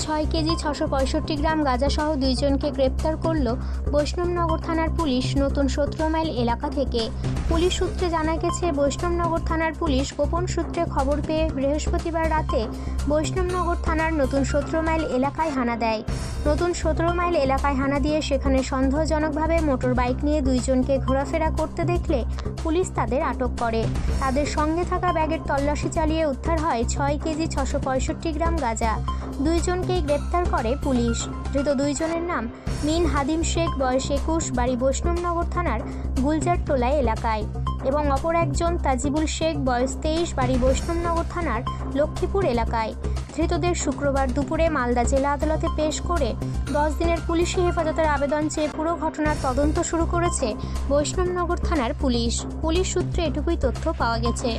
6 KG 665 গ্রাম গাঁজাসহ দুইজনকে গ্রেপ্তার করল বৈষ্ণবনগর থানার পুলিশ নতুন 17 মাইল এলাকা থেকে। পুলিশ সূত্রে জানা গেছে, বৈষ্ণবনগর থানার পুলিশ গোপন সূত্রে খবর পেয়ে বৃহস্পতিবার রাতে বৈষ্ণবনগর থানার নতুন 17 মাইল এলাকায় হানা দেয়। নতুন 17 মাইল এলাকায় হানা দিয়ে সেখানে সন্দেহজনকভাবে মোটর বাইক নিয়ে দুইজনকে ঘোরাফেরা করতে দেখলে পুলিশ তাদের আটক করে। তাদের সঙ্গে থাকা ব্যাগের তল্লাশি চালিয়ে উদ্ধার হয় 6 কেজি 665 গ্রাম গাঁজা। দুইজনকেই গ্রেপ্তার করে পুলিশ। ধৃত দুইজনের নাম মিন হাদিম শেখ, বয়স 21, বাড়ি বৈষ্ণবনগর থানার গুলজারটোলা এলাকায়, এবং অপর একজন তাজিবুল শেখ, বয়স 23, বাড়ি বৈষ্ণবনগর থানার লক্ষ্মীপুর এলাকায়। ধৃতদের শুক্রবার দুপুরে মালদা জেলা আদালতে পেশ করে 10 দিনের পুলিশি হেফাজতের আবেদন চেয়ে পুরো ঘটনার তদন্ত শুরু করেছে বৈষ্ণবনগর থানার পুলিশ। পুলিশ সূত্রে এটুকুই তথ্য পাওয়া গেছে।